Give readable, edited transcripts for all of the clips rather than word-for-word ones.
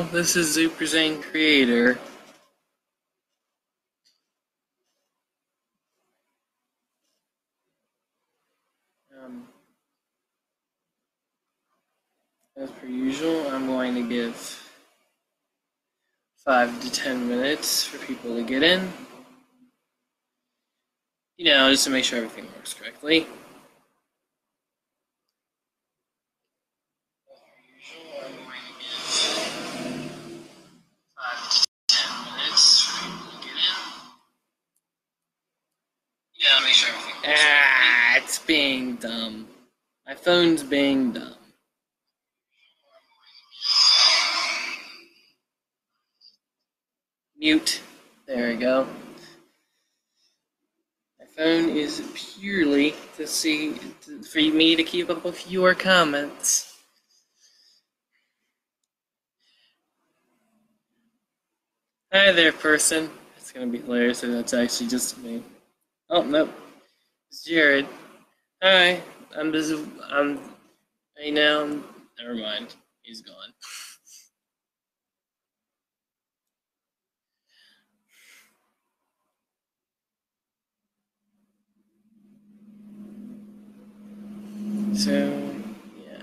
Hello, this is Super Zane Creator. Um, as per usual, I'm going to give 5 to 10 minutes for people to get in. Just to make sure everything works correctly. As per usual, I'm going to give 5 to 10 minutes for people to get in. Make sure everything works correctly. It's being dumb. My phone's being dumb. Mute. There we go. My phone is purely for me to keep up with your comments. Hi there, person. It's gonna be hilarious if that's actually just me. Oh, nope. It's Jared. Hi. Never mind. He's gone. So, yeah.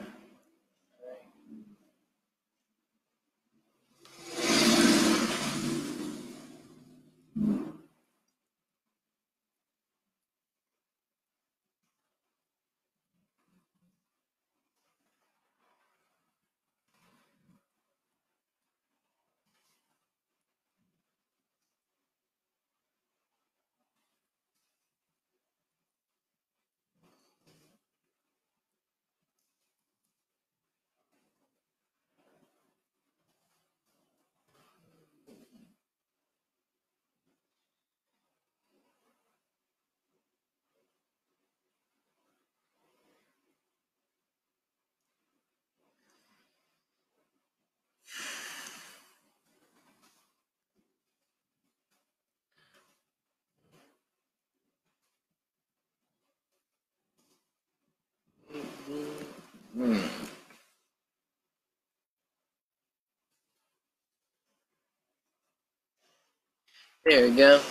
There we go.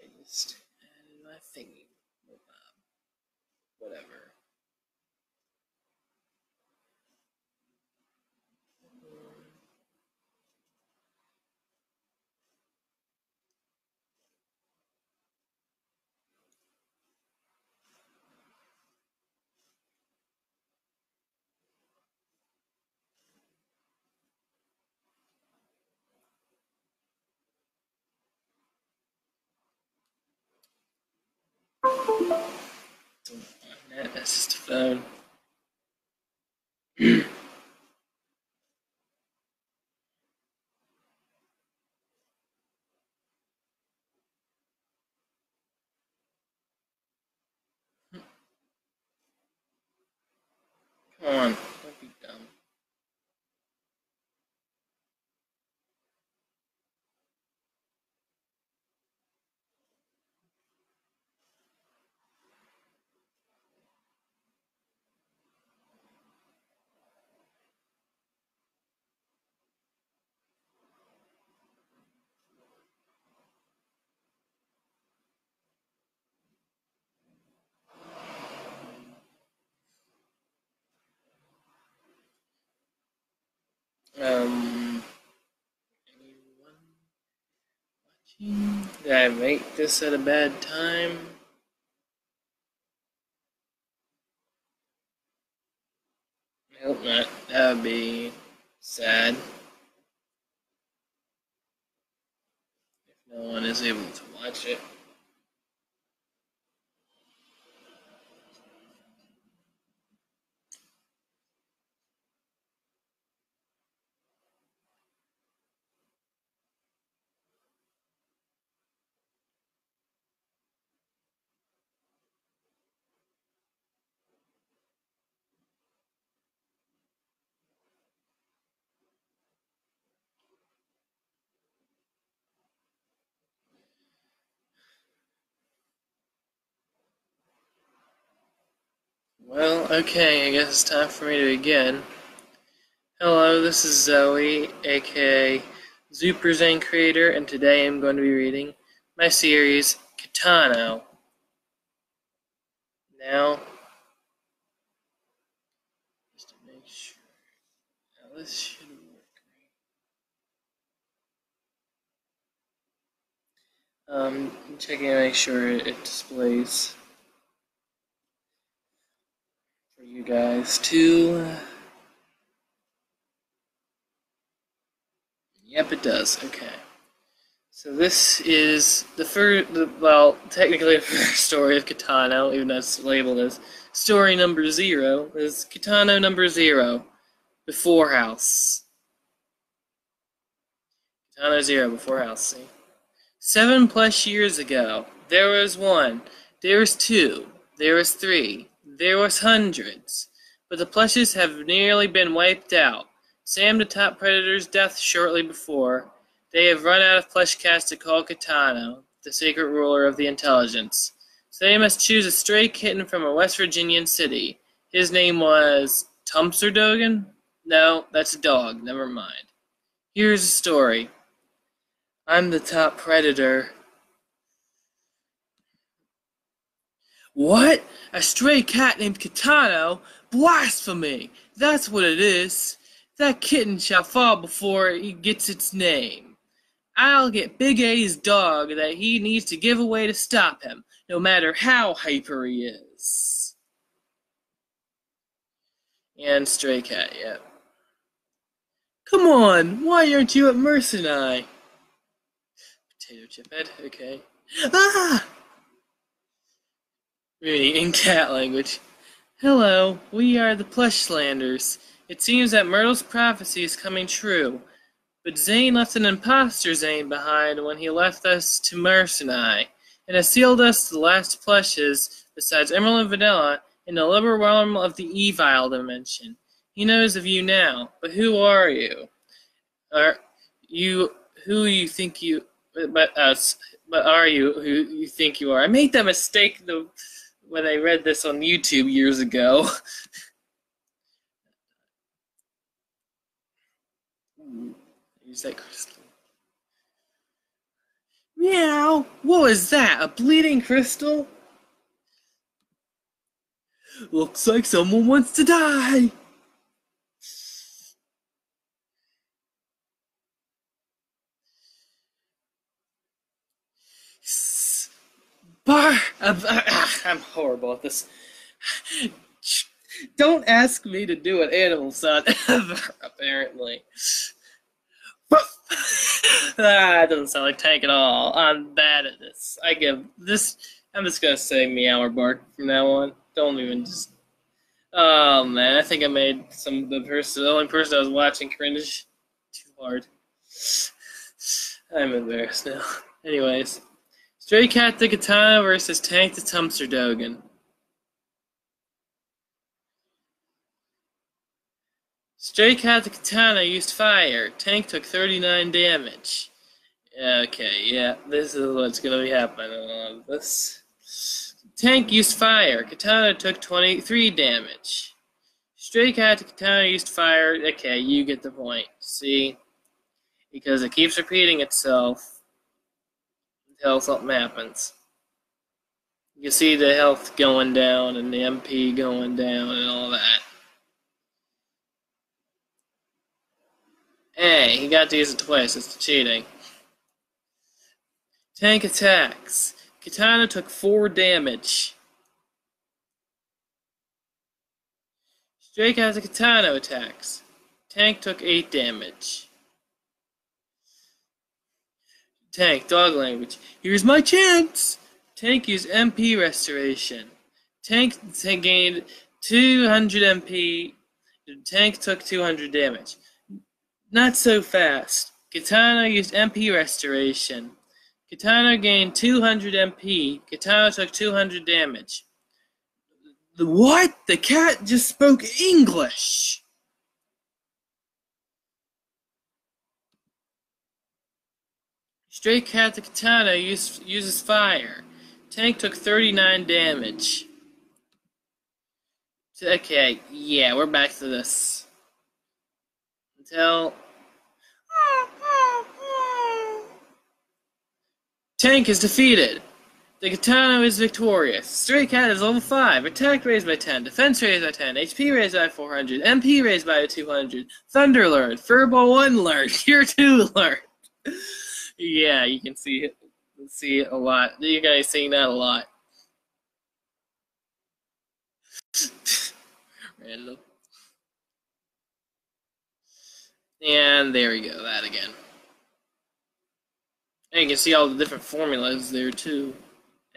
I just added my thingy. Whatever. That's just a phone. Come on, don't be dumb. Anyone watching? Did I make this at a bad time? I hope not. That would be sad if no one is able to watch it. Well, okay, I guess it's time for me to begin. Hello, this is Zoey, aka Super Zen Creator, and today I'm going to be reading my series Kitano. Now, just to make sure, now this should work. Checking to make sure it displays for you guys too. Yep, it does. Okay. So this is the first, well, technically the first story of Kitano, even though it's labeled as story number 0, is Kitano number 0, Before House. Kitano 0, Before House, see? 7+ years ago, there was 1, there was 2, there was 3, there was hundreds, but the plushes have nearly been wiped out. Sam the top predator's death shortly before. They have run out of plush cats to call Kitano, the secret ruler of the intelligence. So they must choose a stray kitten from a West Virginian city. His name was Tumsterdogen? No, that's a dog. Never mind. Here's the story. I'm the top predator. What? A stray cat named Kitano? Blasphemy! That's what it is. That kitten shall fall before it gets its name. I'll get Big A's dog that he needs to give away to stop him, no matter how hyper he is. And stray cat, yep. Come on, why aren't you at Mercenai? Potato chip head, okay. Ah! Reading in cat language. Hello, we are the Plushlanders. It seems that Myrtle's prophecy is coming true, but Zane left an imposter Zane behind when he left us to Mercenai, and has sealed us to the last plushes, besides Emerald and Vanilla, in the lower realm of the Evil dimension. He knows of you now, but who are you? Are you who you think you but us but are you who you think you are? I made that mistake when I read this on YouTube years ago. Use that crystal. Meow! What was that? A bleeding crystal? Looks like someone wants to die! I'm horrible at this. Don't ask me to do an animal sound ever, apparently. It doesn't sound like Tank at all. I'm bad at this. I'm just gonna say meow or bark from now on. Don't even just. Oh man, I think I made the only person I was watching cringe too hard. I'm embarrassed now. Anyways, Stray Cat the Katana versus Tank the Tumsterdogen. Stray Cat the Katana used fire. Tank took 39 damage. Okay, yeah, this is what's gonna be happening on this. Tank used fire. Katana took 23 damage. Stray Cat the Katana used fire. Okay, you get the point. See? Because it keeps repeating itself until something happens. You see the health going down and the MP going down and all that. Hey, he got to use it twice. It's cheating. Tank attacks. Kitano took 4 damage. Stray Cat the Kitano attacks. Tank took 8 damage. Tank, dog language. Here's my chance! Tank used MP restoration. Tank gained 200 MP. Tank took 200 damage. Not so fast. Kitano used MP restoration. Kitano gained 200 MP. Kitano took 200 damage. What? The cat just spoke English! Stray Cat the Kitano uses fire. Tank took 39 damage. Okay, yeah, we're back to this. until Tank is defeated. The Kitano is victorious. Stray Cat is level 5. Attack raised by 10. Defense raised by 10. HP raised by 400. MP raised by 200. Thunder learned. Furball 1 learned. Tier 2 learned. Yeah, you can see it a lot. You guys seeing that a lot. Random. And there we go, that again. And you can see all the different formulas there too.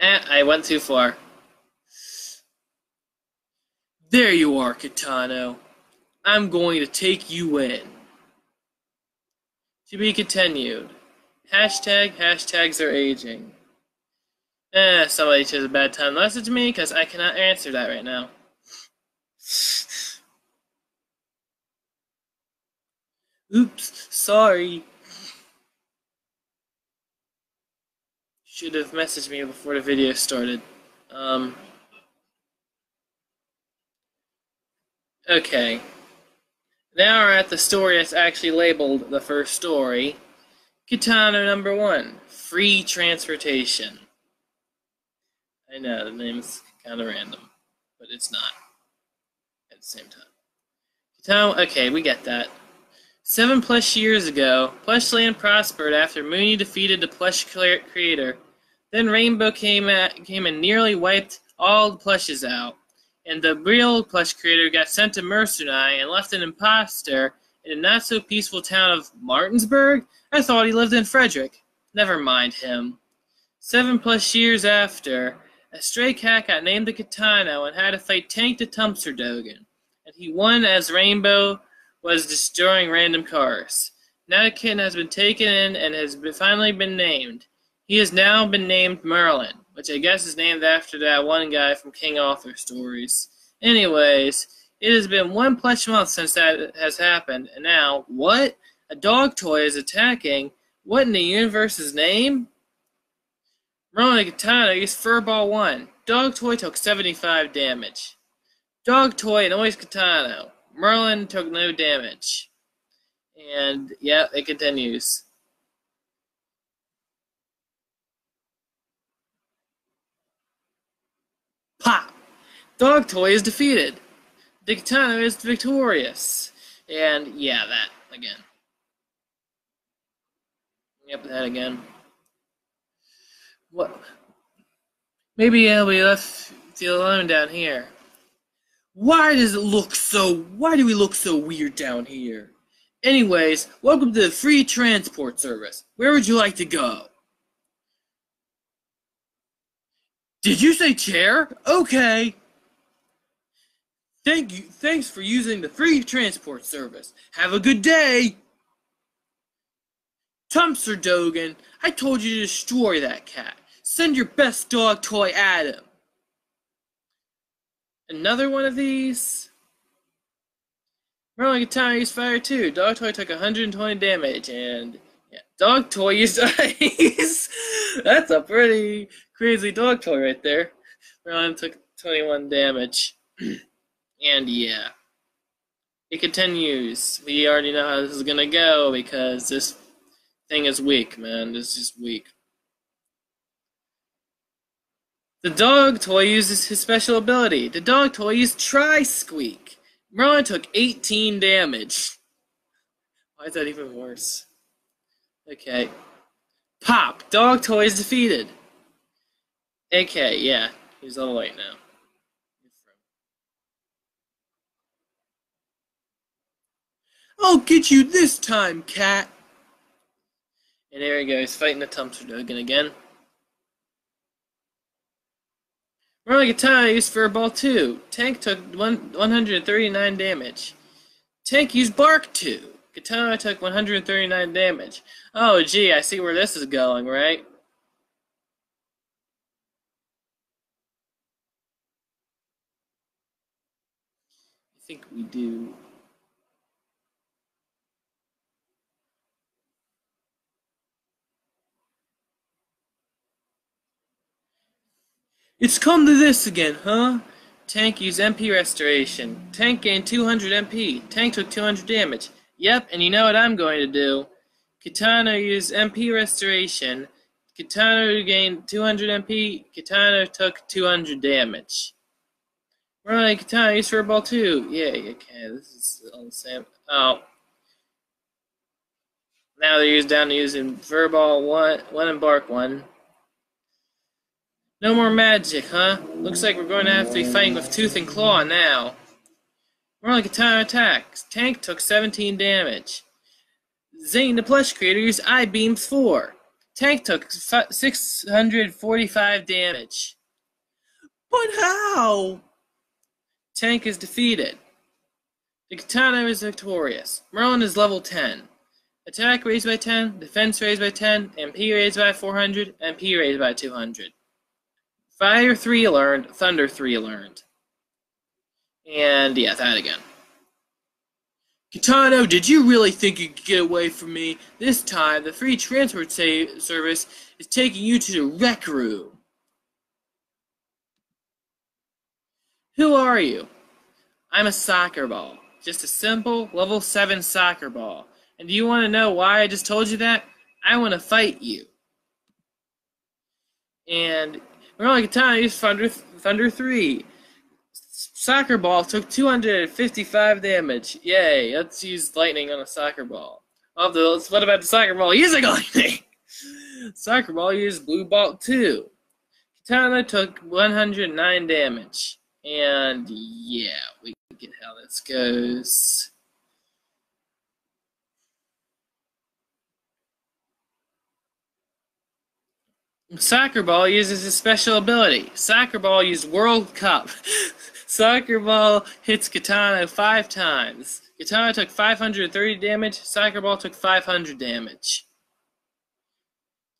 I went too far. There you are, Kitano. I'm going to take you in. To be continued. Hashtags are aging. Somebody chose a bad time to message me because I cannot answer that right now. Oops, sorry. Should have messaged me before the video started. Okay. Now we're at the story that's actually labeled the first story. Kitano number 1, free transportation. I know, the name's kind of random, but it's not at the same time. Kitano, okay, we get that. 7+ years ago, Plushland prospered after Mooney defeated the Plush creator. Then Rainbow came and nearly wiped all the plushes out. And the real Plush creator got sent to Mercenai and left an imposter in a not-so-peaceful town of Martinsburg? I thought he lived in Frederick. Never mind him. 7+ years after, a stray cat got named the Kitano and had to fight Tank the Tumsterdogan. And he won as Rainbow was destroying random cars. Now the kitten has been taken in and has finally been named. He has now been named Merlin, which I guess is named after that one guy from King Arthur stories. Anyways, it has been 1 plush month since that has happened, and now, what? A dog toy is attacking? What in the universe's name? Merlin and Kitano used Furball 1. Dog toy took 75 damage. Dog toy annoys Kitano. Merlin took no damage. And, yeah, it continues. Pop! Dog toy is defeated. The Kitano is victorious. And, yeah, that again. Yep, that again. What? Maybe we left the alone down here. Why do we look so weird down here? Anyways, welcome to the free transport service. Where would you like to go? Did you say chair? Okay. Thank you. Thanks for using the free transport service. Have a good day. Tumsterdogan, I told you to destroy that cat. Send your best dog toy at him. Another one of these? Merlin Kitano used fire too. Dog toy took 120 damage, and yeah, dog toy used ice. That's a pretty crazy dog toy right there. Merlin took 21 damage. And yeah. It continues. We already know how this is gonna go because this thing is weak, man. It's just weak. The dog toy uses his special ability. The dog toy used Tri-Squeak. Merlin took 18 damage. Why is that even worse? Okay. Pop! Dog toy is defeated. Okay, yeah. He's level 8 now. I'll get you this time, cat! And there he goes, fighting the Tumsterdogan again. Merlin Kitano used Furball 2. Tank took 139 damage. Tank used Bark 2. Kitano took 139 damage. Oh, gee, I see where this is going, right? I think we do. It's come to this again, huh? Tank used MP restoration. Tank gained 200 MP. Tank took 200 damage. Yep, and you know what I'm going to do? Kitano used MP Restoration. Kitano gained 200 MP. Kitano took 200 damage. Right, Kitano used Furball too. Yeah, okay, this is all the same. Oh. Now they're down to using Furball 1 and Bark 1. No more magic, huh? Looks like we're going to have to be fighting with Tooth and Claw now. We're Kitano attacks. Tank took 17 damage. Zane the plush creator used Eye Beams 4. Tank took 645 damage. But how? Tank is defeated. The Kitano is victorious. Merlin is level 10. Attack raised by 10, defense raised by 10, MP raised by 400, MP raised by 200. Fire 3 learned, Thunder 3 learned. And yeah, that again. Kitano, did you really think you could get away from me? This time, the free transport service is taking you to the rec room. Who are you? I'm a soccer ball. Just a simple, level 7 soccer ball. And do you want to know why I just told you that? I want to fight you. And Kitano used Thunder 3. Soccer ball took 255 damage. Yay, let's use lightning on a soccer ball. What about the soccer ball using lightning? Soccer ball used blue ball 2. Kitano took 109 damage. And yeah, we get how this goes. Soccer ball uses a special ability. Soccer ball used World Cup. Soccer ball hits Kitano 5 times. Kitano took 530 damage. Soccer ball took 500 damage.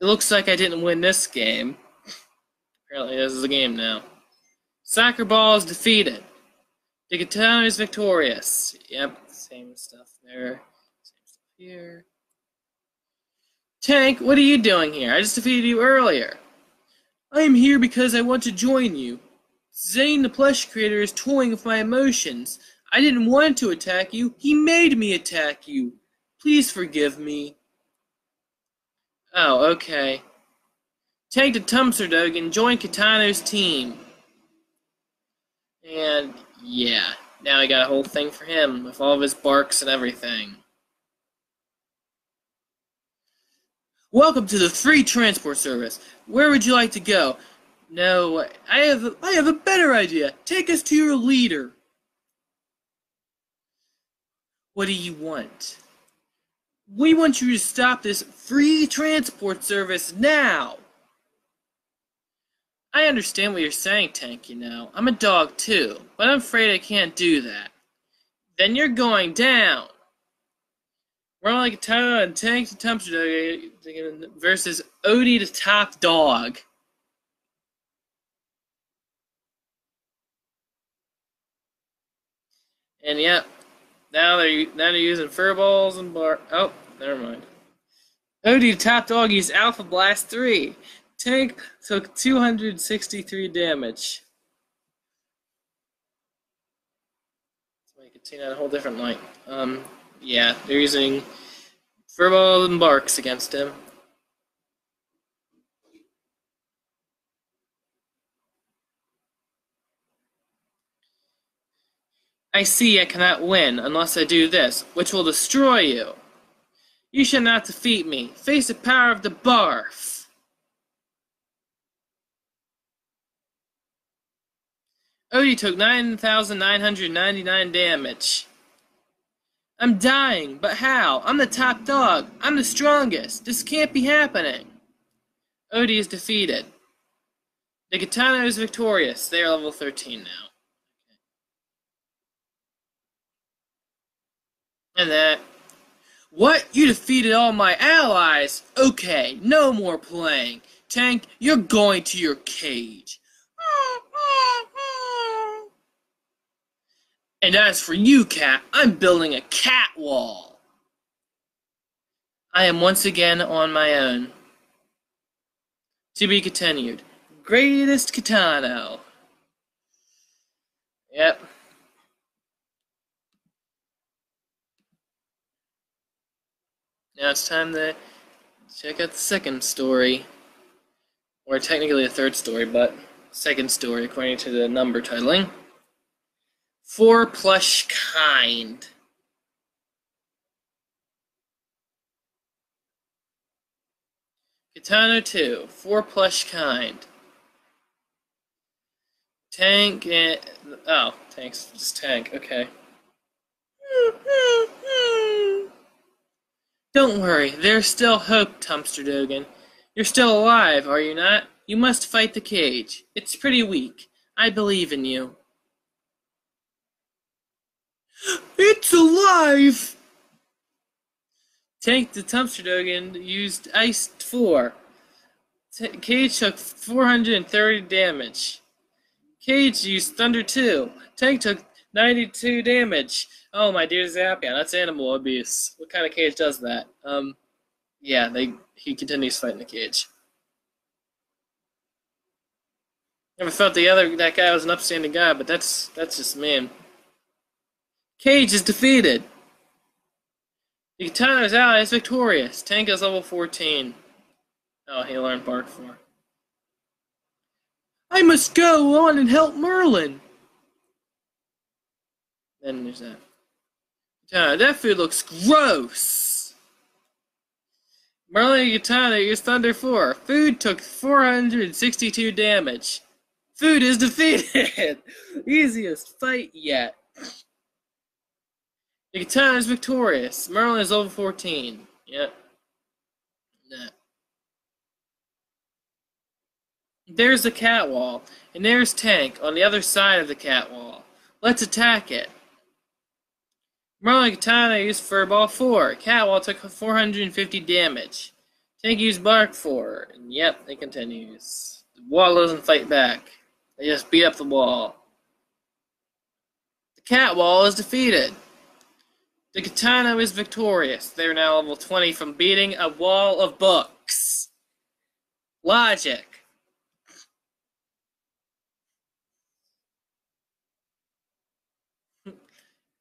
It looks like I didn't win this game. Apparently this is a game now. Soccer ball is defeated. The Kitano is victorious. Yep, same stuff there. Same stuff here. Tank, what are you doing here? I just defeated you earlier. I am here because I want to join you. Zane the plush creator is toying with my emotions. I didn't want to attack you. He made me attack you. Please forgive me. Oh, okay. Tank the Tumsterdog and join Kitano's team. And yeah, now I got a whole thing for him with all of his barks and everything. Welcome to the free transport service. Where would you like to go? No, I have a better idea. Take us to your leader. What do you want? We want you to stop this free transport service now. I understand what you're saying, Tank, you know. I'm a dog too, but I'm afraid I can't do that. Then you're going down. We're on Kitano and Tank the Tumsterdog versus Odie the Top Dog. And yep, now they're using furballs and bar. Oh, never mind. Odie the Top Dog used Alpha Blast 3. Tank took 263 damage. Let's make it seem on a whole different light. Yeah, they're using furballs and barks against him. I see I cannot win unless I do this, which will destroy you. You shall not defeat me. Face the power of the barf. Odie took 9,999 damage. I'm dying, but how? I'm the top dog. I'm the strongest. This can't be happening. Odie is defeated. The Kitano is victorious. They are level 13 now. And that. What? You defeated all my allies? Okay, no more playing. Tank, you're going to your cage. And as for you, Cat, I'm building a cat wall. I am once again on my own. To be continued. Greatest Kitano. Yep. Now it's time to check out the second story. Or technically a third story, but second story according to the number titling. For Plush Kind. Kitano 2, For Plush Kind. Tank and... Oh, thanks. Just Tank, okay. Don't worry, there's still hope, Dumpster Dogan. You're still alive, are you not? You must fight the cage. It's pretty weak. I believe in you. It's alive! Tank the Dumpster Dogan used Ice 4. Cage took 430 damage. Cage used Thunder 2. Tank took 92 damage. Oh, my dear Zappion, that's animal abuse. What kind of cage does that? Yeah, he continues fighting the cage. Never thought that guy was an upstanding guy, but that's just mean. Cage is defeated. The Kitano's ally is victorious. Tank is level 14. Oh, he learned Bark 4. I must go on and help Merlin. Then there's that. That food looks gross. Merlin and Kitano used Thunder 4. Food took 462 damage. Food is defeated. Easiest fight yet. The Kitano is victorious. Merlin is level 14. Yep. Nah. There's the cat wall, and there's Tank on the other side of the cat wall. Let's attack it. Merlin and Kitano used Furball 4. Catwall took 450 damage. Tank used Bark 4. And yep, it continues. The wall doesn't fight back. They just beat up the wall. The cat wall is defeated. The Kitano is victorious. They're now level 20 from beating a wall of books. Logic.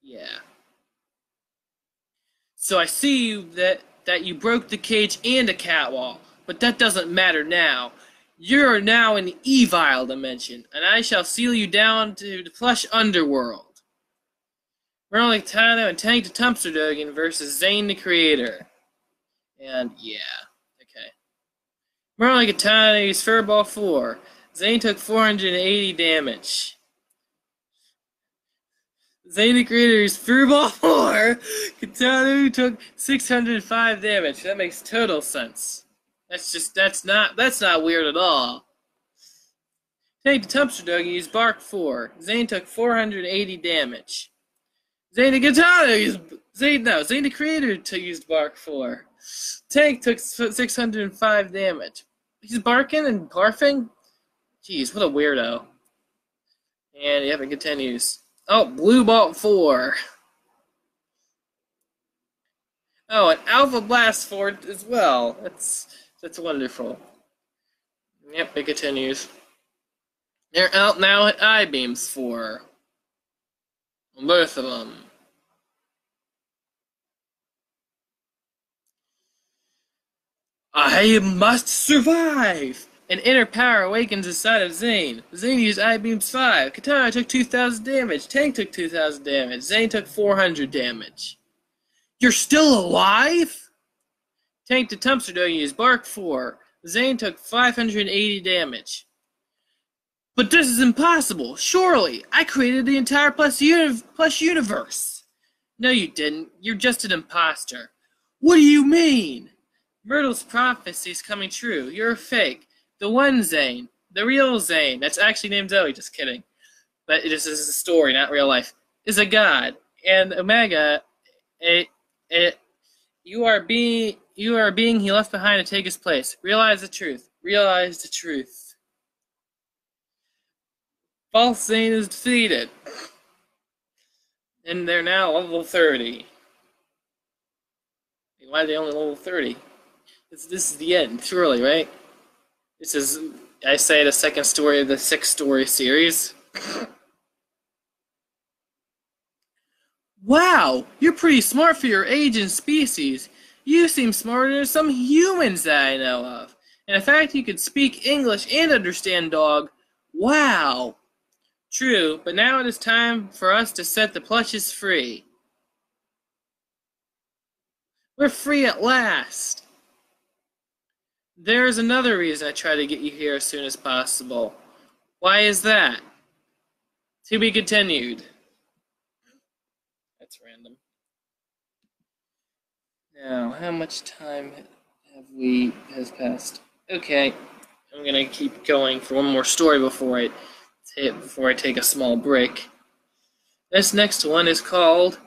Yeah. So I see that you broke the cage and a cat wall, but that doesn't matter now. You're now in the Evil dimension, and I shall seal you down to the plush underworld. Merlin Kitano and Tank the Dumpster Dogan versus Zane the Creator. And yeah, okay. Merlin Kitano used Furball 4. Zane took 480 damage. Zane the Creator used Furball 4. Kitano took 605 damage. That makes total sense. That's not weird at all. Tank the Dumpster Dogan used Bark 4. Zane took 480 damage. Zane the Creator used Bark 4. Tank took 605 damage. He's barking and barfing? Jeez, what a weirdo. And yep, it continues. Oh, Blue Bolt 4. Oh, and Alpha Blast 4 as well. That's wonderful. Yep, it continues. They're out now at I-Beams 4. Both of them. I must survive! An inner power awakens inside of Zane. Zane used I-Beams 5. Kitano took 2,000 damage. Tank took 2,000 damage. Zane took 400 damage. You're still alive? Tank the Dumpster Dogan used Bark 4. Zane took 580 damage. But this is impossible. Surely, I created the entire Plush universe. No, you didn't. You're just an imposter. What do you mean? Myrtle's prophecy's coming true. You're a fake. The one Zane. The real Zane. That's actually named Zoey. Just kidding. But this is a story, not real life. Is a god. And Omega, you are being he left behind to take his place. Realize the truth. Realize the truth. False Zane is defeated. And they're now level 30. Why are they only level 30? This is the end, surely, right? This is, I say, the second story of the 6-story series. Wow, you're pretty smart for your age and species. You seem smarter than some humans that I know of. And the fact you could speak English and understand dog, wow. True, but now it is time for us to set the plushes free. We're free at last. There is another reason I try to get you here as soon as possible. Why is that? To be continued. That's random. Now, how much time has passed? Okay, I'm gonna keep going for one more story before I take a small break. This next one is called.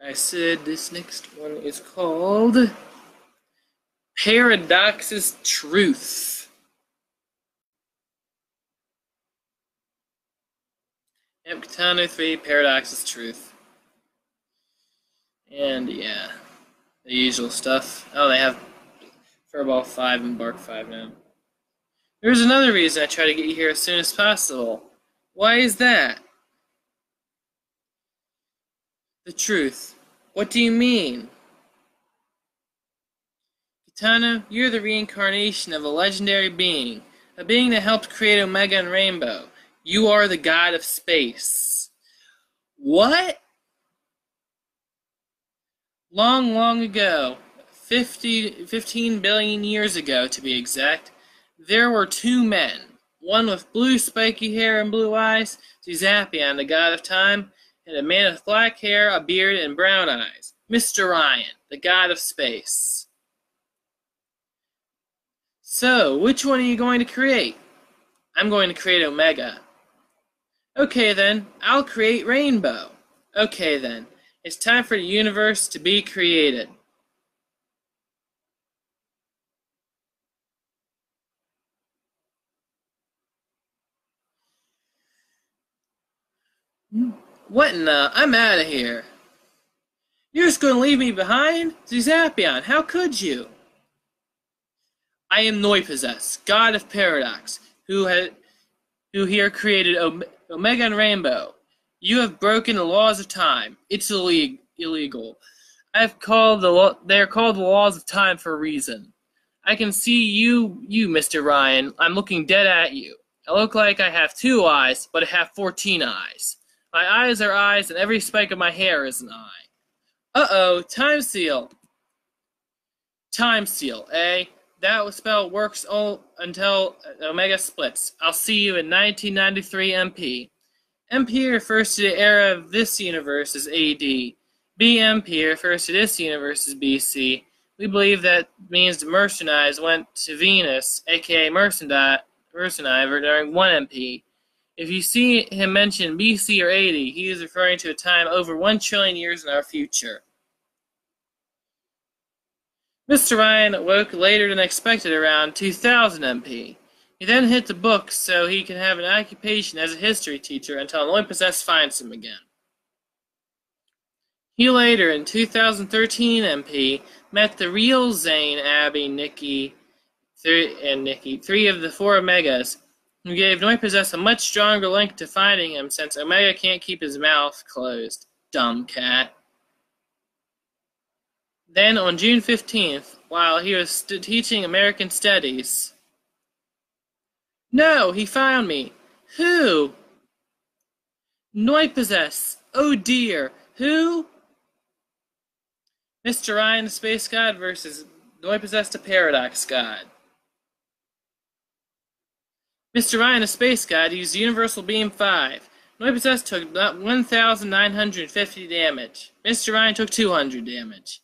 This next one is called Paradox's Truth. Yep, Kitano 3, Paradox's Truth. And yeah, the usual stuff. Oh, they have Furball 5 and Bark 5 now. There's another reason I try to get you here as soon as possible. Why is that? The truth. What do you mean? Kitano, you're the reincarnation of a legendary being, a being that helped create Omega and Rainbow. You are the god of space. What? Long, long ago, 15 billion years ago to be exact, there were two men, one with blue spiky hair and blue eyes, Zapion, the god of time, and a man with black hair, a beard, and brown eyes, Mr. Ryan, the god of space. So, which one are you going to create? I'm going to create Omega. Okay then, I'll create Rainbow. Okay then, it's time for the universe to be created. What in the? I'm out of here. You're just going to leave me behind? Zapion, how could you? I am Noipozess, god of paradox, who here created Omega and Rainbow. You have broken the laws of time. It's illegal. They are called the laws of time for a reason. I can see you, Mr. Ryan. I'm looking dead at you. I look like I have 2 eyes, but I have 14 eyes. My eyes are eyes, and every spike of my hair is an eye. Uh-oh, time seal. Time seal, eh? That spell works until Omega splits. I'll see you in 1993 MP. MP refers to the era of this universe as AD. BMP refers to this universe as BC. We believe that means the mercenaries went to Venus, aka Mercendiver, during 1 MP. If you see him mention BC or 80, he is referring to a time over 1 trillion years in our future. Mr. Ryan awoke later than expected around 2000 MP. He then hit the books so he can have an occupation as a history teacher until Noipozess finds him again. He later, in 2013 MP, met the real Zane, Abby, Nikki, 3 of the 4 Omegas, who gave Noipozess a much stronger link to finding him since Omega can't keep his mouth closed. Dumb cat. Then, on June 15th, while he was teaching American Studies... No, he found me. Who? Noipozess. Oh dear. Who? Mr. Ryan, the Space God, versus Noipozess, the Paradox God. Mr. Ryan, the Space God, used Universal Beam 5. Noipozess took 1,950 damage. Mr. Ryan took 200 damage.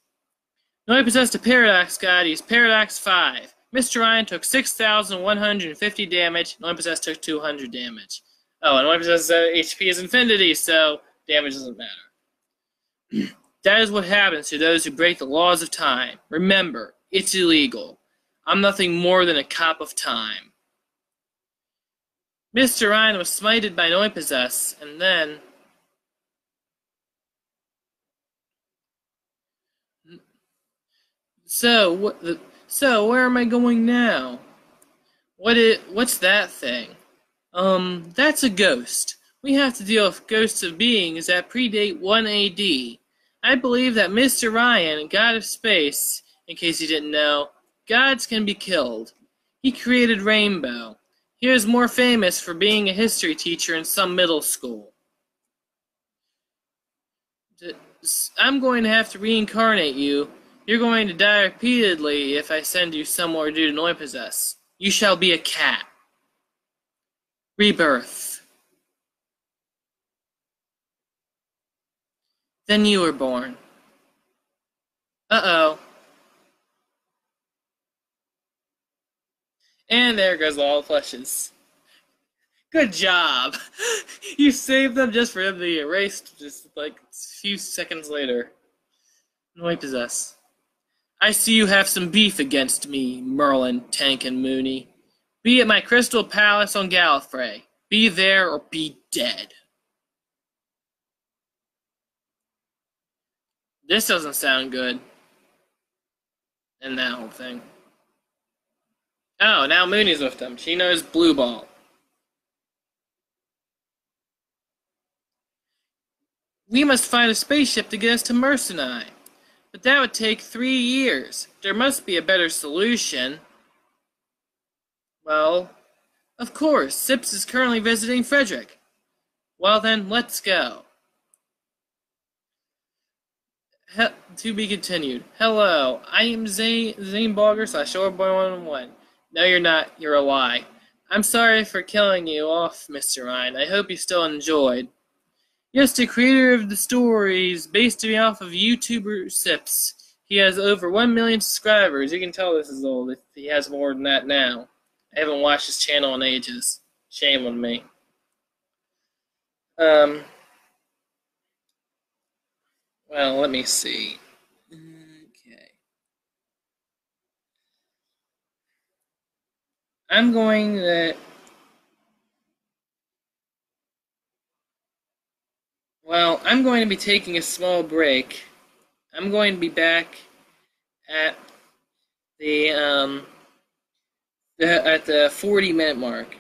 Noipozess, the Paradox God, used Paradox 5. Mr. Ryan took 6,150 damage. Noipozess took 200 damage. Oh, and Noipozess' HP is infinity, so damage doesn't matter. That is what happens to those who break the laws of time. Remember, it's illegal. I'm nothing more than a cop of time. Mr. Ryan was smited by Noipozess, and then... So where am I going now? What's that thing? That's a ghost. We have to deal with ghosts of beings that predate 1 AD. I believe that Mr. Ryan, god of space, in case you didn't know, gods can be killed. He created Rainbow. He is more famous for being a history teacher in some middle school. I'm going to have to reincarnate you. You're going to die repeatedly if I send you somewhere due to Noi possess. You shall be a cat. Rebirth. Then you were born. Uh-oh. And there goes all the plushes. Good job. You saved them just for them to be erased just like a few seconds later. Noi possess. I see you have some beef against me, Merlin, Tank, and Mooney. Be at my Crystal Palace on Gallifrey. Be there or be dead. This doesn't sound good. And that whole thing. Oh, now Mooney's with them. She knows Blue Ball. We must find a spaceship to get us to Mercenai. But that would take 3 years. There must be a better solution. Well, of course, Sips is currently visiting Frederick. Well then, let's go. To be continued. Hello, I am Zane Bogger / Shortboy111. No, you're not. You're a lie. I'm sorry for killing you off, Mr. Ryan. I hope you still enjoyed. Yes, the creator of the stories based off of YouTuber Sips. He has over 1 million subscribers. You can tell this is old if he has more than that now. I haven't watched his channel in ages. Shame on me. Well, let me see. Okay. I'm going to... Well, I'm going to be taking a small break. I'm going to be back at the 40-minute mark.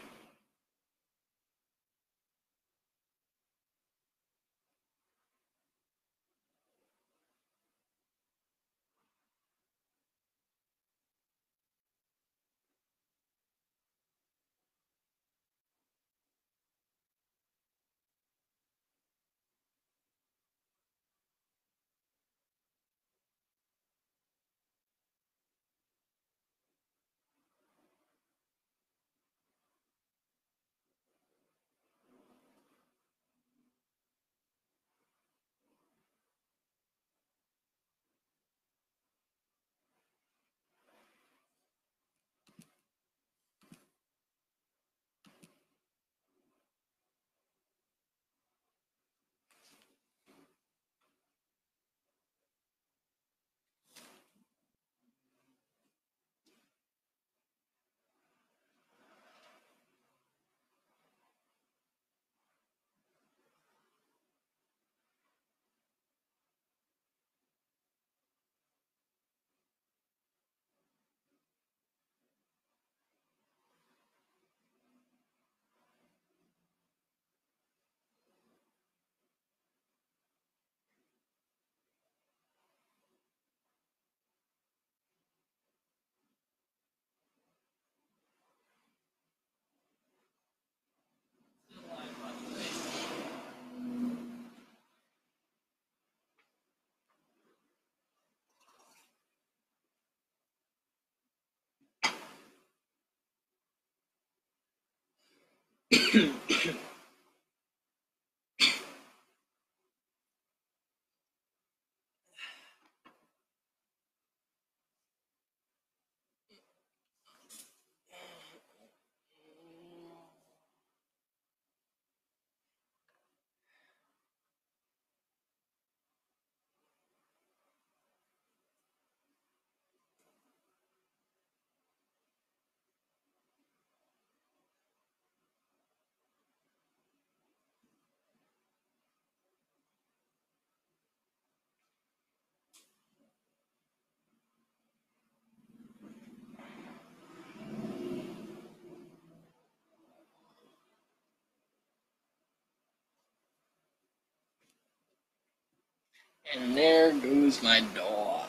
And there goes my dog.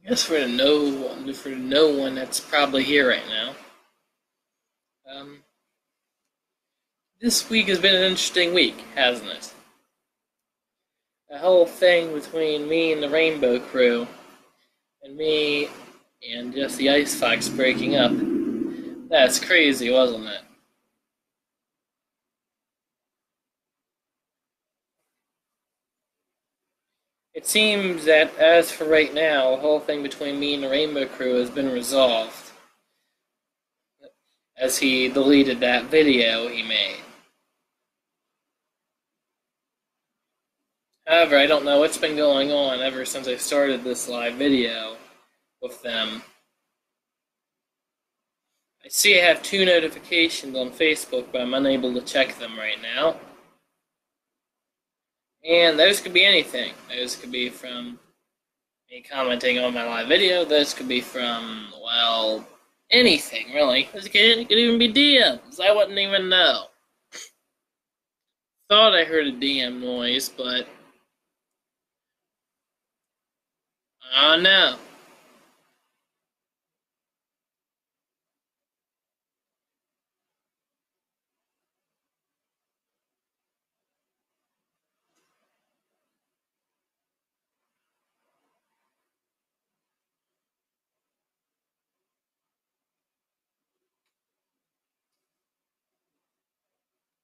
I guess for no one that's probably here right now. Um, this week has been an interesting week, hasn't it? The whole thing between me and the Rainbow Crew, and me and just the Ice Fox breaking up. That's crazy, wasn't it? It seems that as for right now, the whole thing between me and the Rainbow Crew has been resolved, as he deleted that video he made. However, I don't know what's been going on ever since I started this live video with them. I see I have 2 notifications on Facebook, but I'm unable to check them right now. And those could be anything. Those could be from me commenting on my live video. Those could be from, well, anything, really. It could even be DMs. I wouldn't even know. Thought I heard a DM noise, but I don't know.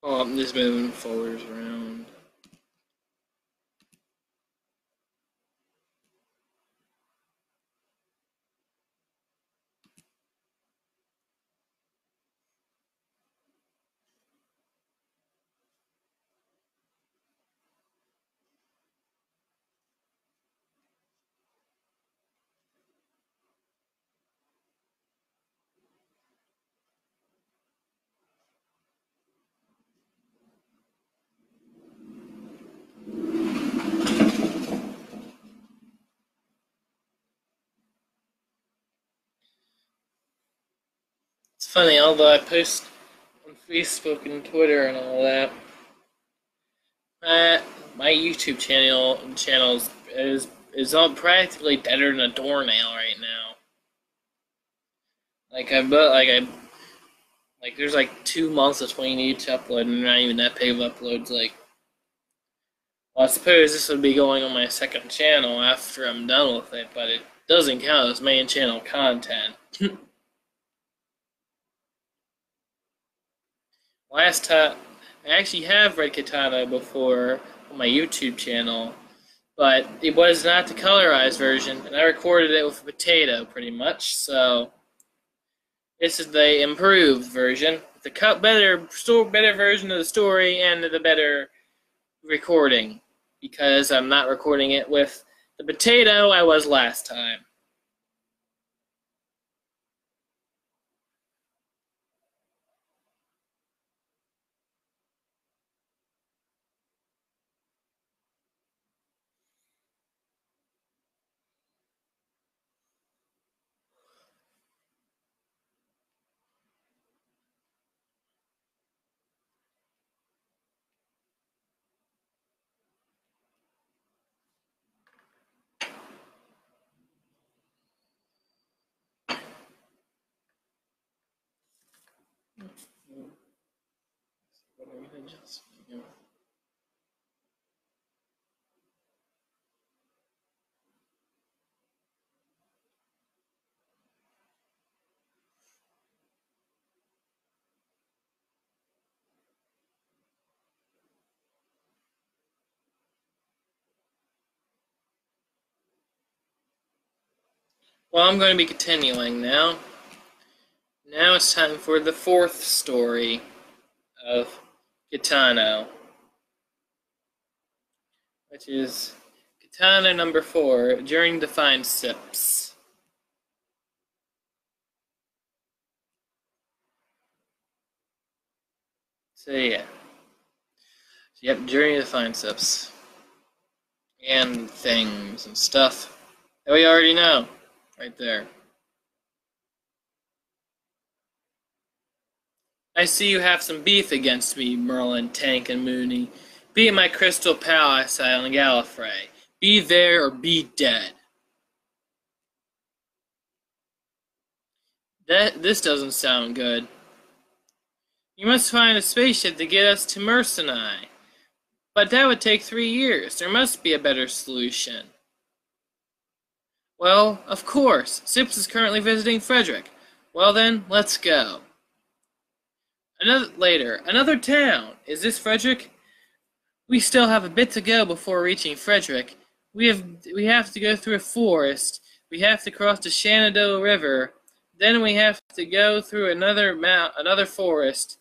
Oh, I'm just moving folders around. It's funny, although I post on Facebook and Twitter and all that, uh, my YouTube channel is all practically deader than a doornail right now. There's like 2 months between each upload, and not even that big of uploads. Well, I suppose this would be going on my second channel after I'm done with it, but it doesn't count as main channel content. Last time, I actually have read Kitano before on my YouTube channel, but it was not the colorized version, and I recorded it with a potato pretty much. So this is the improved version, the better version of the story and the better recording, because I'm not recording it with the potato I was last time. Well, I'm going to be continuing now. Now it's time for the fourth story of Kitano, which is Kitano number 4, during the fine sips. So yeah. Yep, during the fine sips. And things and stuff that we already know. Right there. I see you have some beef against me, Merlin, Tank, and Mooney. Be at my crystal palace on Gallifrey. Be there or be dead. This doesn't sound good. You must find a spaceship to get us to Mercenai. But that would take 3 years. There must be a better solution. Well, of course. Sips is currently visiting Frederick. Well then, let's go. Another town. Is this Frederick? We still have a bit to go before reaching Frederick. We have to go through a forest. We have to cross the Shenandoah River. Then we have to go through another forest.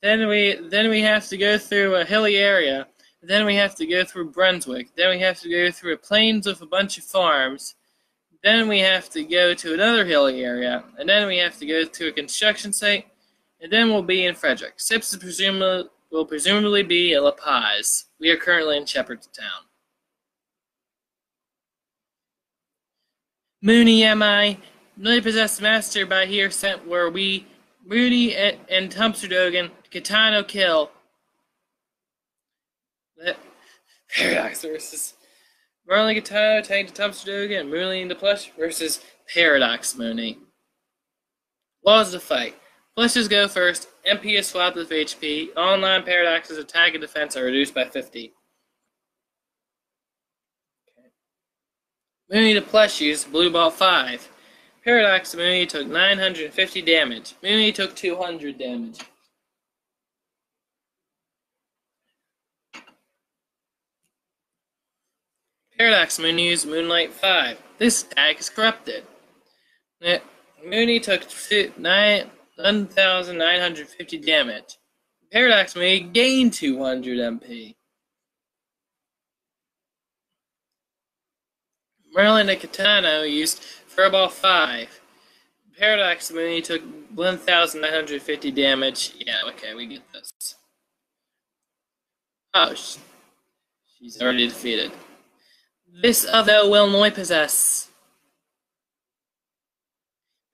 Then we have to go through a hilly area. Then we have to go through Brunswick. Then we have to go through a plains with a bunch of farms. Then we have to go to another hilly area. And then we have to go to a construction site. And then we'll be in Frederick. Sips will presumably be in La Paz. We are currently in Shepherdstown. Mooney am I, newly possessed master by here sent where we, Mooney and Tumsterdogan, Kitano kill. Paradox versus Merlin Kitano, Tank to Tumsterdogan, and Mooney and the Plush versus Paradox Mooney. Laws of the fight. Plushes go first. MP is swapped with HP. Online Paradox's attack and defense are reduced by 50. Okay. Mooney to Plush used Blue Ball 5. Paradox Mooney took 950 damage. Mooney took 200 damage. Paradox Mooney used Moonlight 5. This attack is corrupted. Mooney took 1,950 damage. Paradox Mooney gained 200 MP. Merlin and Kitano used Furball 5. Paradox Mooney took 1,950 damage. Yeah, okay, we get this. Oh, she's already defeated. This other will Noi possess.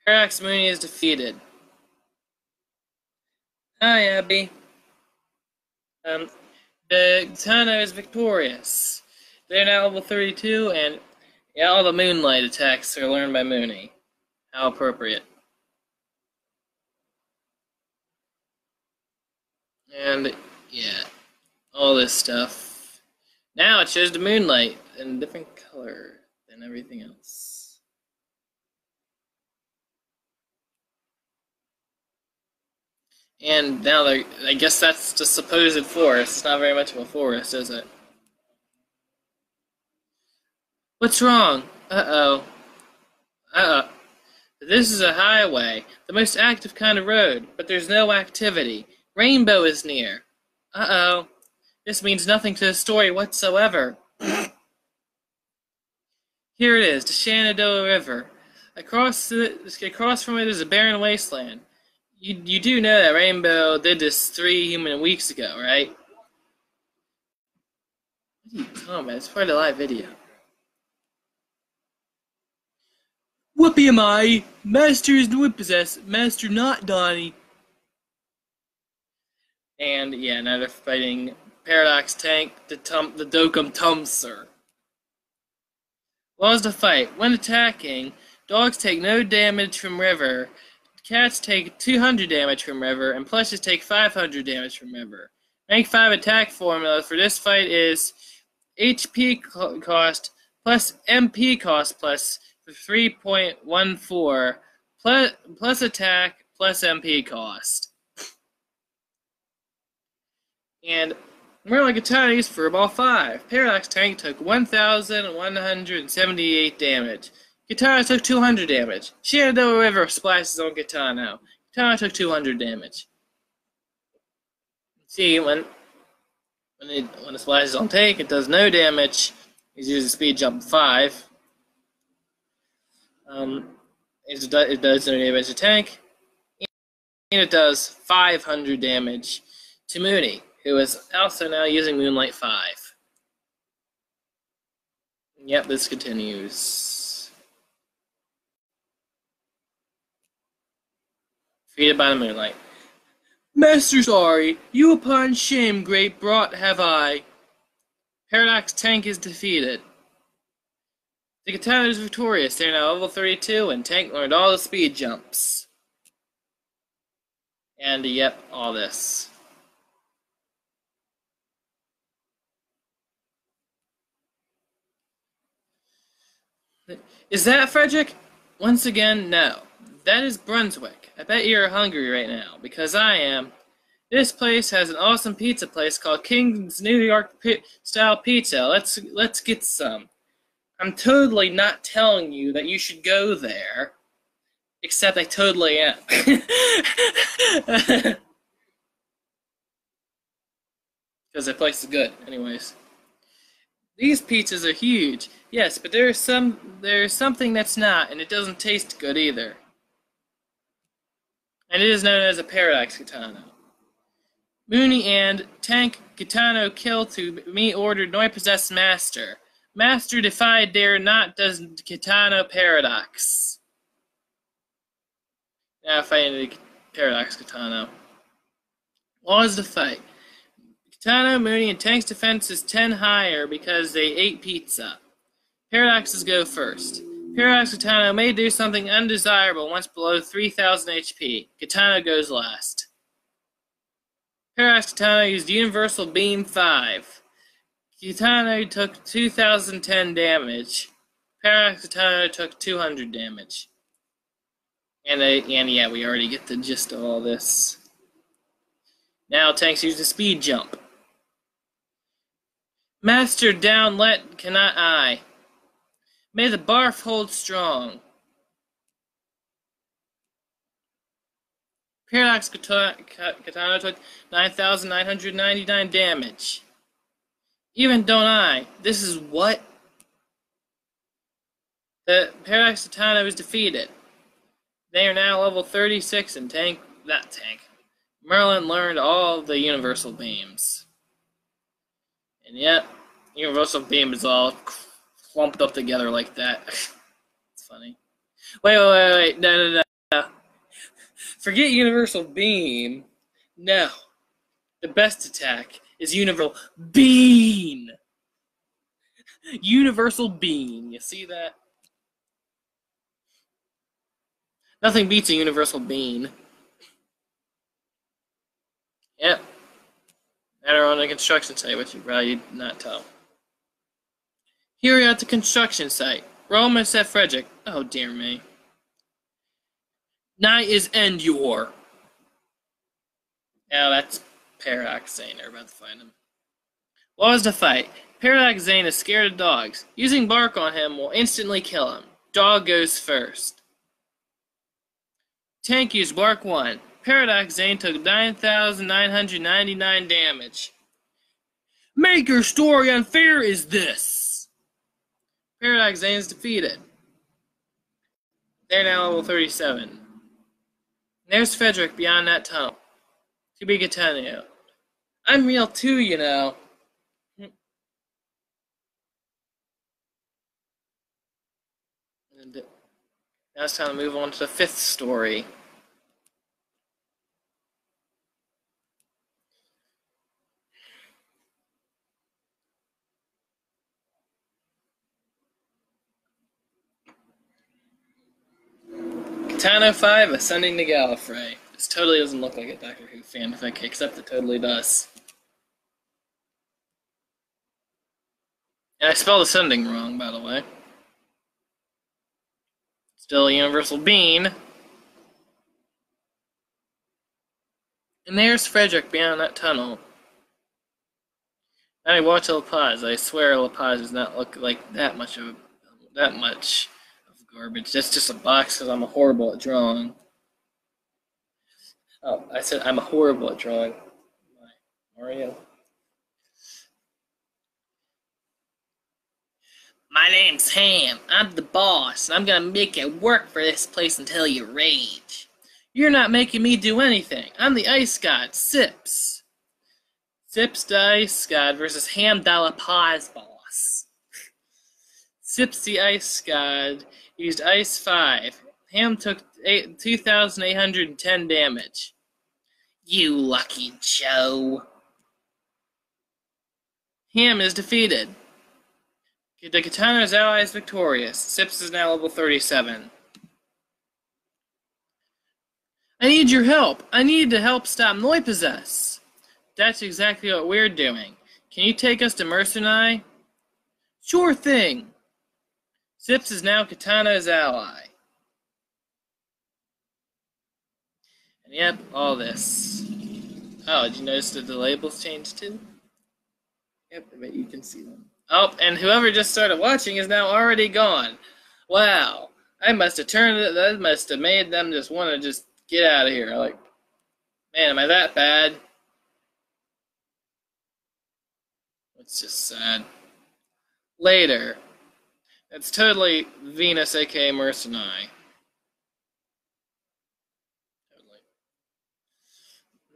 Paradox Mooney is defeated. Hi, Abby. The Kitano is victorious. They're now level 32, and yeah, all the Moonlight attacks are learned by Mooney. How appropriate. And, yeah, all this stuff. Now it shows the Moonlight in a different color than everything else. And now I guess that's the supposed forest. It's not very much of a forest, is it? What's wrong? Uh-oh. This is a highway, the most active kind of road, but there's no activity. Rainbow is near. Uh-oh. This means nothing to the story whatsoever. Here it is, the Shenandoah River. Across from it is a barren wasteland. You do know that Rainbow did this 3 human weeks ago, right? What are you talking about? It's part of the live video. Whoopee am I? Master is the possessed. Master not Donnie. And yeah, now they're fighting Paradox Tank, the Dokum Tumser. Laws to fight. When attacking, dogs take no damage from river, cats take 200 damage from river, and plushes take 500 damage from river. Rank 5 attack formula for this fight is HP cost plus MP cost plus 3.14 plus attack plus MP cost. And Merlin Kitano used Furball 5. Paradox Tank took 1,178 damage. Kitano took 200 damage. Shenandoah River splashes on Kitano. Kitano took 200 damage. See, when the splashes don't take, it does no damage. He's using speed jump 5. It does no damage to tank, and it does 500 damage to Mooney, who is also now using Moonlight 5. Yep, this continues. Defeated by the Moonlight. Master sorry, you upon shame great brought have I. Paradox tank is defeated. The Kitano is victorious. They're now level 32, and tank learned all the speed jumps. And yep, all this. Is that Frederick? Once again, no. That is Brunswick. I bet you're hungry right now, because I am. This place has an awesome pizza place called King's New York Style Pizza. Let's get some. I'm totally not telling you that you should go there, except I totally am. Because the place is good, anyways. These pizzas are huge, yes, but there's something that's not, and it doesn't taste good either. And it is known as a Paradox Kitano. Mooney and Tank Kitano kill to me ordered nor possessed Master. Master defied dare not does Kitano Paradox. Now fighting the Paradox Kitano. Laws of the fight. Kitano, Mooney, and Tank's defense is 10 higher because they ate pizza. Paradoxes go first. Paradox Kitano may do something undesirable once below 3000 HP. Kitano goes last. Paradox Kitano used Universal Beam 5. Kitano took 2010 damage. Paradox Kitano took 200 damage. And yeah, we already get the gist of all this. Now tanks use the speed jump. Master down let cannot I. May the barf hold strong. Paradox Kitano took 9,999 damage. Even don't I. This is what? The Paradox Kitano is defeated. They are now level 36 and Merlin learned all the universal beams. And yet, universal beam is all clumped up together like that. It's funny. Wait. No. Forget universal beam. No. The best attack is universal bean. Universal bean. You see that? Nothing beats a universal bean. Yep. And are on a construction site, which you probably did not tell. Here we are at the construction site. We're almost at Frederick. Oh, dear me. Night is endure. Now that's Paradox Zane. They're about to find him. What was the fight? Paradox Zane is scared of dogs. Using bark on him will instantly kill him. Dog goes first. Tank used bark 1. Paradox Zane took 9,999 damage. Make your story unfair is this. Paradox Zane is defeated. They're now level 37. There's Frederick beyond that tunnel. To be Kitano. I'm real too, you know. And now it's time to move on to the 5th story. Kitano 5, Ascending to Gallifrey. This totally doesn't look like a Doctor Who fanfic, except it totally does. And I spelled Ascending wrong, by the way. Still a universal bean. And there's Frederick beyond that tunnel. Now I watch La Paz. I swear La Paz does not look like that much of garbage. That's just a box because I'm horrible at drawing. Oh, I said I'm horrible at drawing my Mario. My name's Ham. I'm the boss, and I'm gonna make it work for this place until you rage. You're not making me do anything. I'm the ice god, Sips. Sips the ice god versus Ham the Paz boss. Sips the ice god used ice 5. Ham took 2,810 damage. You lucky Joe. Ham is defeated. The Kitano's ally is victorious. Sips is now level 37. I need your help. I need to help stop Noipossess. That's exactly what we're doing. Can you take us to Mercenai? Sure thing. Sips is now Kitano's ally. And yep, all this. Oh, did you notice that the labels changed too? Yep, I bet you can see them. Oh, and whoever just started watching is now already gone. Wow. I must have turned it, that must have made them just want to just get out of here. Like, man, am I that bad? It's just sad. Later. It's totally Venus, aka Mercenai.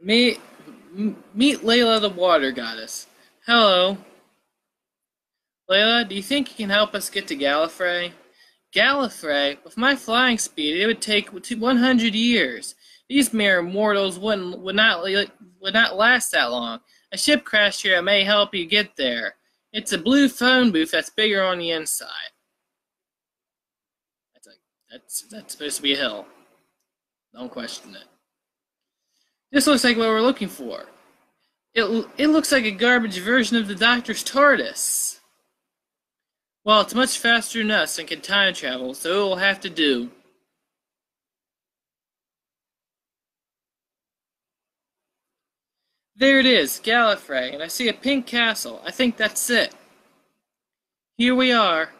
Totally. Meet Layla the Water Goddess. Hello. Layla, do you think you can help us get to Gallifrey? Gallifrey? With my flying speed, it would take 100 years. These mere mortals would not last that long. A ship crash here may help you get there. It's a blue phone booth that's bigger on the inside. That's supposed to be a hill. Don't question it. This looks like what we're looking for. It looks like a garbage version of the Doctor's TARDIS. Well, it's much faster than us and can time travel, so it will have to do. There it is, Gallifrey, and I see a pink castle. I think that's it. Here we are.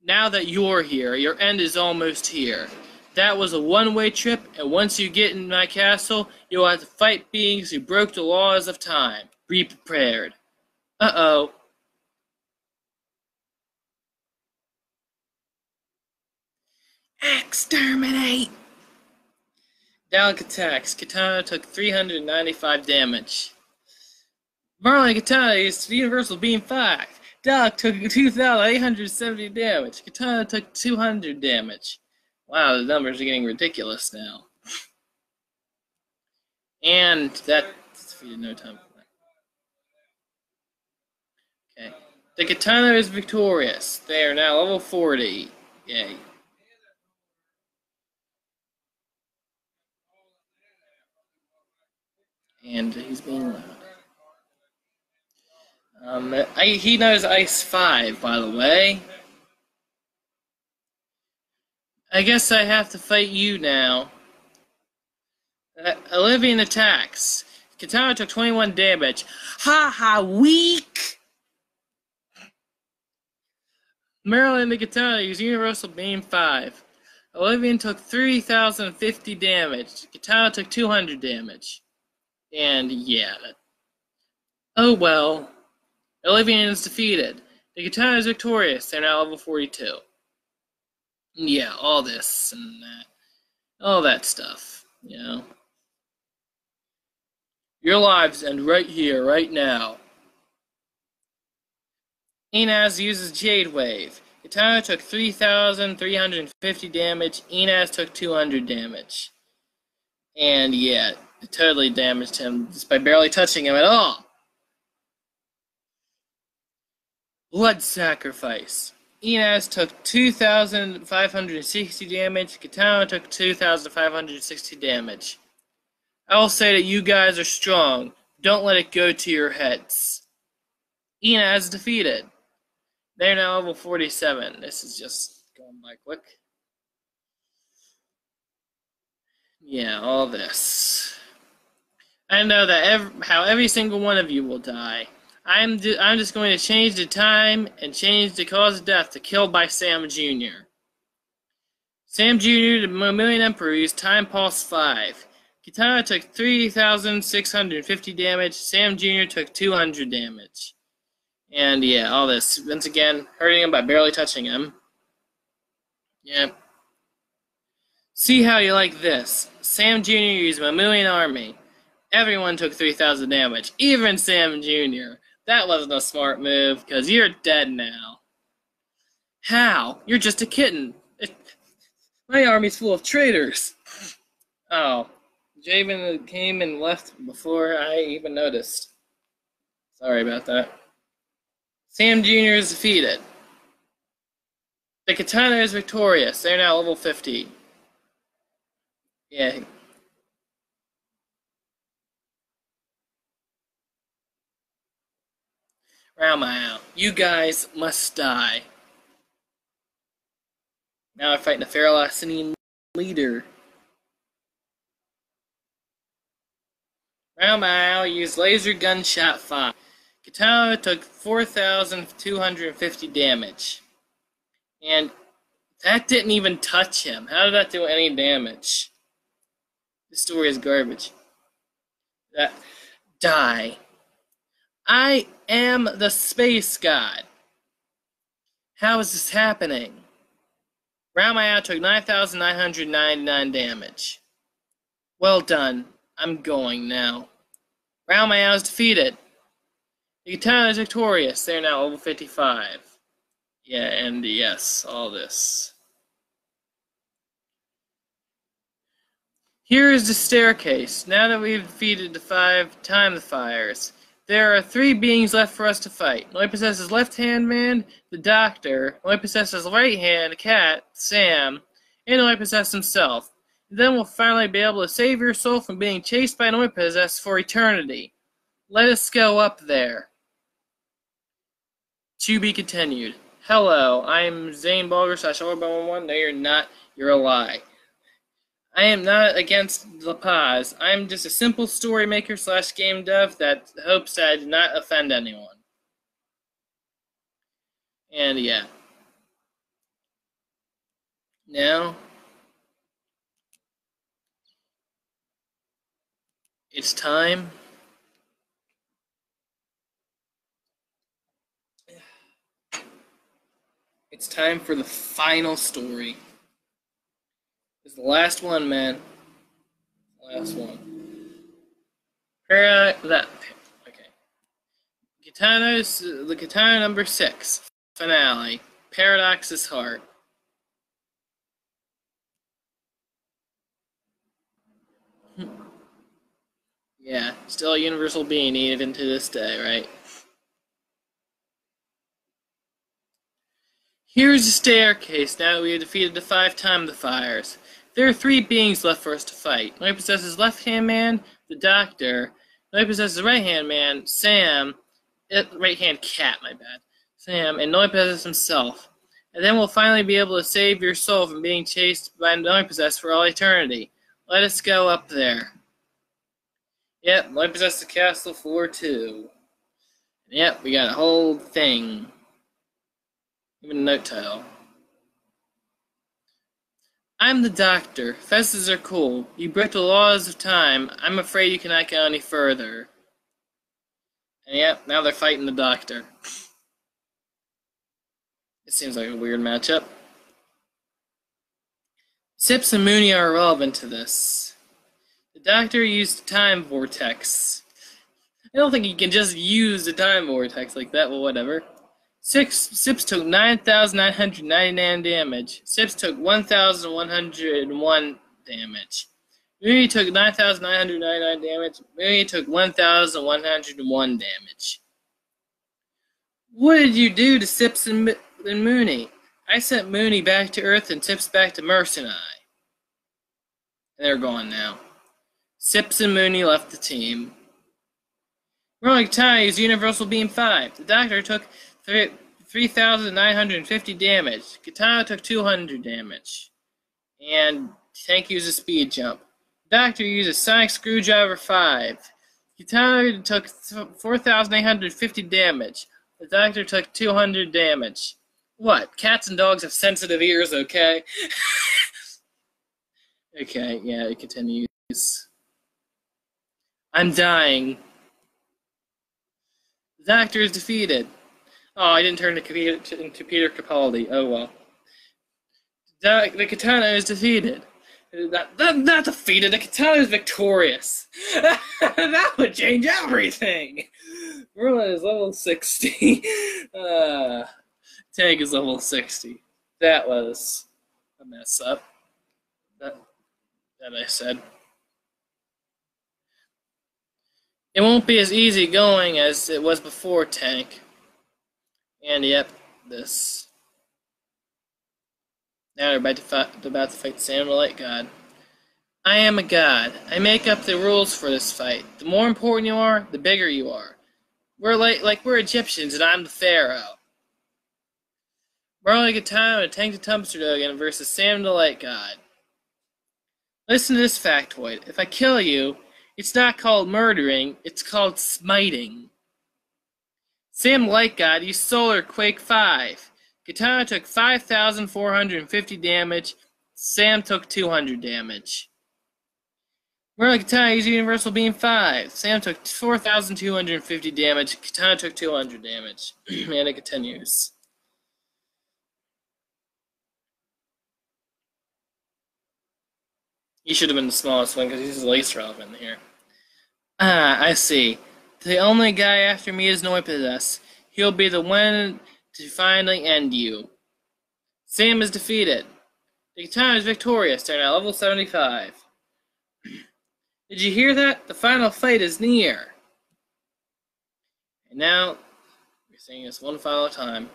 Now that you're here, your end is almost here. That was a one-way trip, and once you get in my castle, you'll have to fight beings who broke the laws of time. Be prepared. Uh-oh. Exterminate! Dalek attacks. Kitano took 395 damage. Marley Kitano used Universal Beam 5. Dalek took 2,870 damage. Kitano took 200 damage. Wow, the numbers are getting ridiculous now. And that's defeated no time for that. Okay. The Kitano is victorious. They are now level 40. Yay. And he's being loud. He knows Ice 5, by the way. I guess I have to fight you now. Olivian attacks. Kitano took 21 damage. Ha ha, weak! Marilyn and Kitano use Universal Beam 5. Olivian took 3,050 damage. Kitano took 200 damage. And yeah. Oh well. Olivian is defeated. The Kitano is victorious. They're now level 42. Yeah, all this and that. All that stuff, you know. Your lives end right here, right now. Inaz uses Jade Wave. Kitano took 3,350 damage. Inaz took 200 damage. And yeah, it totally damaged him just by barely touching him at all. Blood Sacrifice. Inaz took 2,560 damage. Kitano took 2,560 damage. I will say that you guys are strong. Don't let it go to your heads. Inaz defeated. They're now level 47. This is just going by quick. Yeah, all this. I know that how every single one of you will die. I'm just going to change the time and change the cause of death to Killed by Sam Jr. Sam Jr., the Mammalian Emperor, used Time Pulse 5. Kitano took 3,650 damage. Sam Jr. took 200 damage. And yeah, all this. Once again, hurting him by barely touching him. Yeah. See how you like this. Sam Jr. used Mammalian Army. Everyone took 3,000 damage. Even Sam Jr. That wasn't a smart move, because you're dead now. How? You're just a kitten. My army's full of traitors. Oh. Javen came and left before I even noticed. Sorry about that. Sam Jr. is defeated. The Kitano is victorious. They're now level 50. Yeah. Raumao, you guys must die. Now I'm fighting the Feralacinian leader. Raumao used laser gunshot 5. Kitano took 4,250 damage. And that didn't even touch him. How did that do any damage? This story is garbage. Die. I am the space god. How is this happening? Raumao took 9,999 damage. Well done. I'm going now. Raumao is defeated. The Kitano is victorious. They're now level 55. Yeah, and yes, all this. Here is the staircase. Now that we've defeated the 5 time fires, there are 3 beings left for us to fight. Only possesses left-hand man, the doctor. Only possesses right hand, cat, Sam, and only possesses himself. Then we'll finally be able to save your soul from being chased by an only possessed for eternity. Let us go up there. To be continued. Hello, I'm Zane Bulger /Orba11. No, you're not. You're a lie. I am not against La Paz. I'm just a simple story maker / game dev that hopes that I do not offend anyone. And yeah. Now, it's time. It's time for the final story. It's the last one, man. Last one. Okay. The Kitano number 6 finale. Paradox's Heart. Yeah, still a universal being even to this day, right? Here's the staircase now that we have defeated the 5 time fires. There are 3 beings left for us to fight. Only possesses left-hand man, the doctor. Only possesses right-hand man, Sam. Right-hand cat, my bad. Sam, and only possesses himself. And then we'll finally be able to save your soul from being chased by an only possessed for all eternity. Let us go up there. Yep, only possessed the castle floor 2. Yep, we got a whole thing. Even a note title. I'm the doctor. Fesses are cool. You break the laws of time. I'm afraid you cannot go any further. And yep, now they're fighting the doctor. It seems like a weird matchup. Sips and Mooney are irrelevant to this. The doctor used time vortex. I don't think you can just use the time vortex like that, well, whatever. Sips took 9,999 damage. Sips took 1,101 damage. Mooney took 9,999 damage. Mooney took 1,101 damage. What did you do to Sips and Mooney? I sent Mooney back to Earth and Sips back to Mercenai. And they're gone now. Sips and Mooney left the team. Rolling Ties, Universal Beam 5. The Doctor took 3,950 damage. Kitano took 200 damage. And Tank used a speed jump. Doctor used a Sonic Screwdriver 5. Kitano took 4,850 damage. The Doctor took 200 damage. What? Cats and dogs have sensitive ears, okay? Okay, yeah, it continues. I'm dying. The doctor is defeated. Oh, I didn't turn into Peter Capaldi. Oh well. The Kitano is defeated. Not defeated. The Kitano is victorious. That would change everything. Merlin is level 60. Tank is level 60. That was a mess up. That I said. It won't be as easy going as it was before, Tank. And yep, this. Now they're about to fight Sam the Light God. I am a god. I make up the rules for this fight. The more important you are, the bigger you are. We're like we're Egyptians, and I'm the pharaoh. Marley Kitano and Tank the Dumpster versus Sam the Light God. Listen to this factoid. If I kill you, it's not called murdering, it's called smiting. Sam the Light God used Solar Quake 5. Kitano took 5,450 damage. Sam took 200 damage. Marley Kitano used Universal Beam 5. Sam took 4,250 damage. Kitano took 200 damage. And it continues. He should have been the smallest one because he's the least relevant here. Ah, I see. The only guy after me is Noipossess. He'll be the one to finally end you. Sam is defeated. The Kitano is victorious. They're now level 75. Did you hear that? The final fight is near. And now, we're saying this one final time.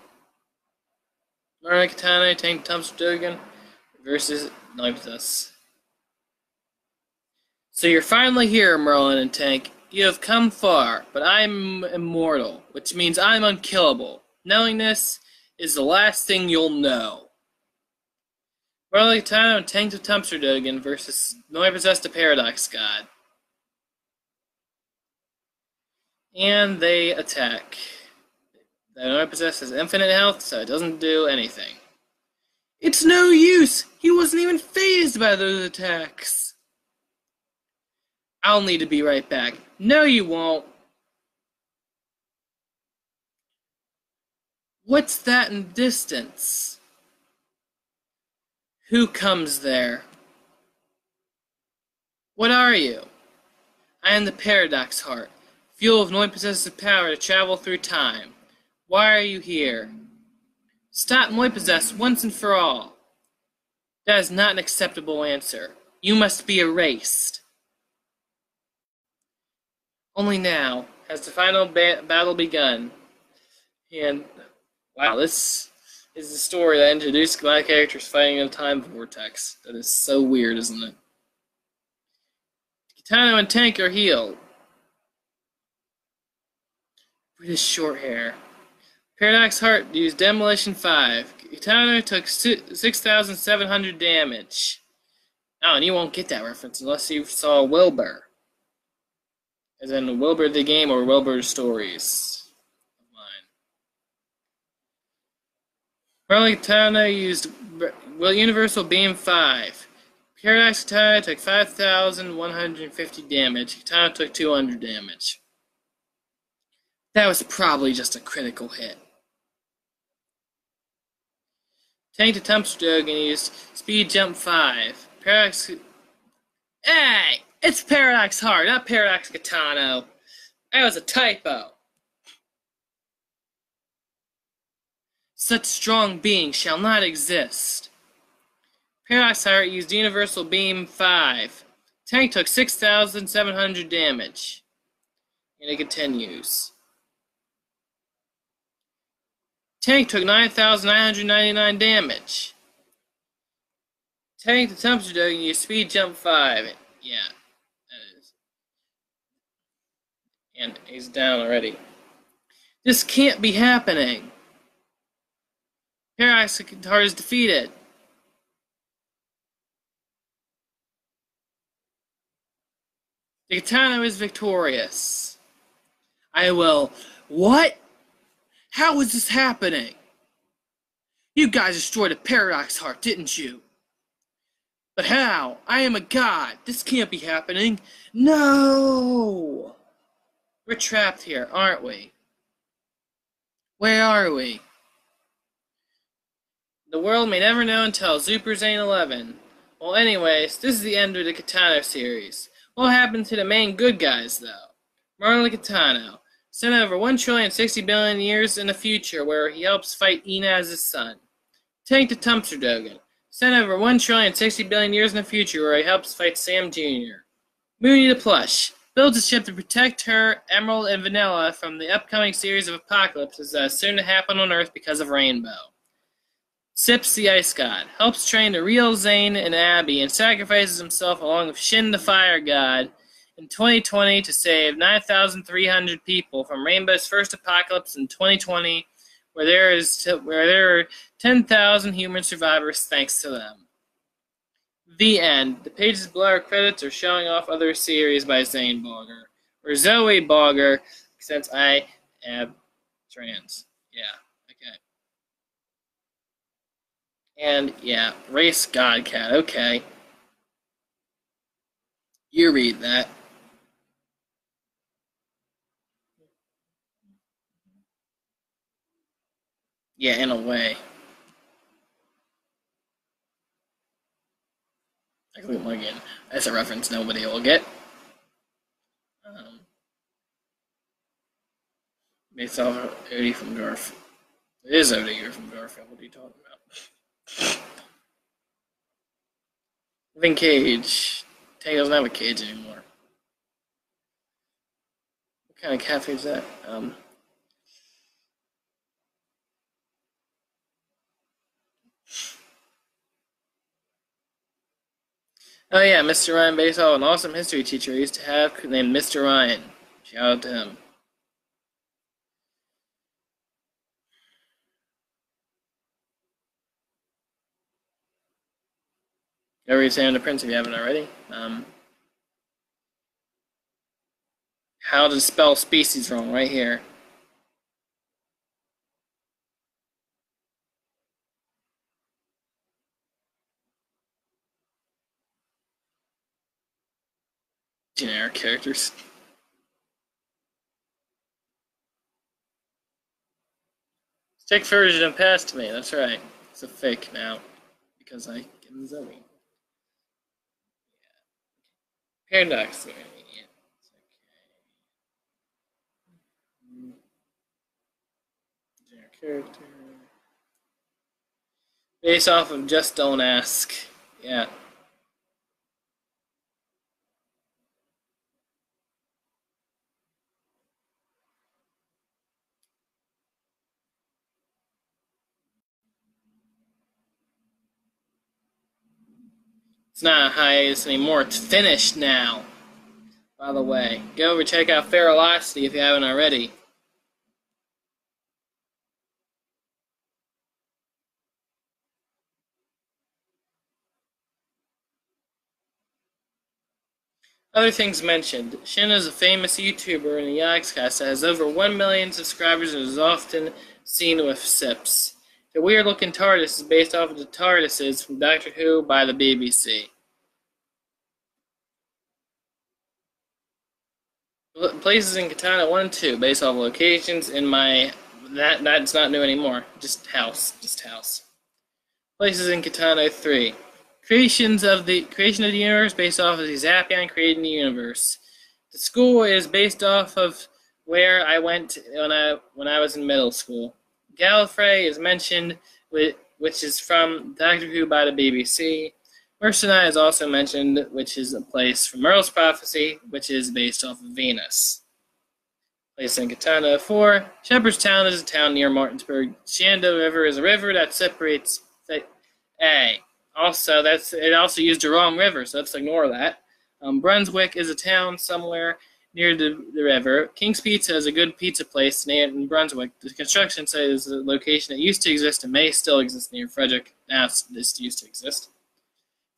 Marley Kitano, Tank Dumpster versus Noipossess. So you're finally here, Merlin and Tank. You have come far, but I'm immortal, which means I'm unkillable. Knowing this is the last thing you'll know. Marley Kitano and Tank the Dumpster versus Noipossess the Paradox God. And they attack. The Noipossess has infinite health, so it doesn't do anything. It's no use! He wasn't even fazed by those attacks. I'll need to be right back. No, you won't. What's that in the distance? Who comes there? What are you? I am the Paradox Heart, fuel of Noipossess's power to travel through time. Why are you here? Stop Noipossess once and for all. That is not an acceptable answer. You must be erased. Only now has the final battle begun. And, wow, this is the story that introduced my characters fighting in a time vortex. That is so weird, isn't it? Kitano and Tank are healed. With his short hair. Paradox Heart used Demolition 5. Kitano took 6,700 damage. Oh, and you won't get that reference unless you saw Wilbur. As in Wilbur the game or Wilbur's stories of mine. Marley Kitano used Universal Beam 5. Paradox Kitano took 5,150 damage. Kitano took 200 damage. That was probably just a critical hit. Tank the Dumpster used Speed Jump 5. Paradox... Hey! It's Paradox Heart, not Paradox Kitano. That was a typo. Such strong beings shall not exist. Paradox Heart used Universal Beam 5. Tank took 6,700 damage. And it continues. Tank took 9,999 damage. Tank the Dumpster used Speed Jump 5. Yeah. And he's down already. This can't be happening. Paradox Heart is defeated. The Kitano is victorious. I will... What? How is this happening? You guys destroyed a Paradox Heart, didn't you? But how? I am a god. This can't be happening. No! We're trapped here, aren't we? Where are we? The world may never know until Super Zane 11. Well, anyways, this is the end of the Kitano series. What happened to the main good guys, though? Marlon Kitano, sent over 1,060,000,000,000 years in the future where he helps fight Ina as his son. Tank the Tumster Dogan, sent over 1,060,000,000,000 years in the future where he helps fight Sam Jr. Mooney the Plush, builds a ship to protect her, Emerald, and Vanilla from the upcoming series of apocalypses that is soon to happen on Earth because of Rainbow. Sips the Ice God, helps train the real Zane and Abby, and sacrifices himself along with Shin the Fire God in 2020 to save 9,300 people from Rainbow's first apocalypse in 2020, where there are 10,000 human survivors thanks to them. The end. The pages below our credits are showing off other series by Zane Bogger, or Zoey Bogger, since I am trans. Yeah, okay. And, yeah, Race Godcat, okay. You read that. Yeah, in a way. Again, that's a reference nobody will get. Um, Based off of Odie from Garfield. It is Odie from Garfield. What are you talking about? Living Cage. Tank doesn't have a cage anymore. What kind of cafe is that? Oh yeah, Mr. Ryan based off an awesome history teacher I used to have named Mr. Ryan. Shout out to him. Go read Sam the Prince if you haven't already. How to spell species wrong, right here. Generic characters. Stick version and pass to me, that's right. It's a fake now. Because I am Zoey. Paradox. Okay. Generic character. Based off of Just Don't Ask. Yeah. It's not a hiatus anymore, it's finished now. By the way, go over check out Feralocity if you haven't already. Other things mentioned. Shin is a famous YouTuber in the Yogscast that has over 1 million subscribers and is often seen with Sips. The weird looking TARDIS is based off of the TARDISes from Doctor Who by the BBC. Places in Kitano 1 and 2, based off locations in my... That's not new anymore. Just house. Places in Kitano 3. Creation of the universe based off of the Zapion creating the universe. The school is based off of where I went when I was in middle school. Gallifrey is mentioned, which is from Doctor Who by the BBC. Mercenai is also mentioned, which is a place from Merle's Prophecy, which is based off of Venus. Place in Kitano 4. Shepherdstown is a town near Martinsburg. Shando River is a river that separates A. Also, it also used the wrong river, so let's ignore that. Brunswick is a town somewhere near the river. King's Pizza is a good pizza place in Brunswick. The construction site is a location that used to exist and may still exist near Frederick. Now this used to exist.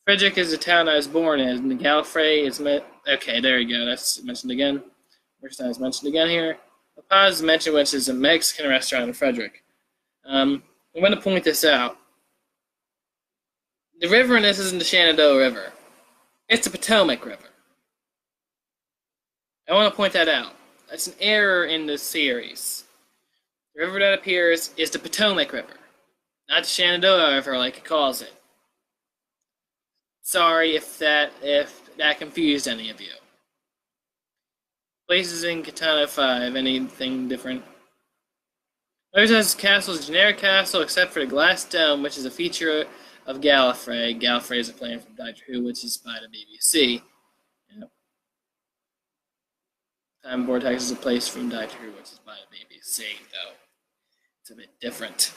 Frederick is the town I was born in, and the Gallifrey is okay, there you go. That's mentioned again. First time is mentioned again here. La Paz is mentioned, which is a Mexican restaurant in Frederick. I'm going to point this out. The river in this isn't the Shenandoah River. It's the Potomac River. I want to point that out. That's an error in the series. The river that appears is the Potomac River, not the Shenandoah River like it calls it. Sorry if that confused any of you. Places in Kitano 5, anything different? Others Castle is a generic castle except for the glass dome, which is a feature of Gallifrey. Gallifrey is a planet from Doctor Who, which is by the BBC. Yep. Time Vortex is a place from Doctor Who, which is by the BBC, though. It's a bit different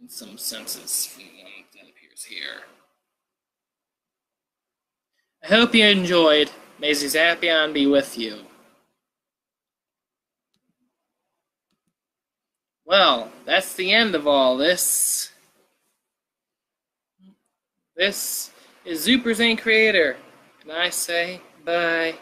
in some senses from the one that appears here. I hope you enjoyed. May Zapion be with you. Well, that's the end of all this. This is Super Zane Creator, and I say bye.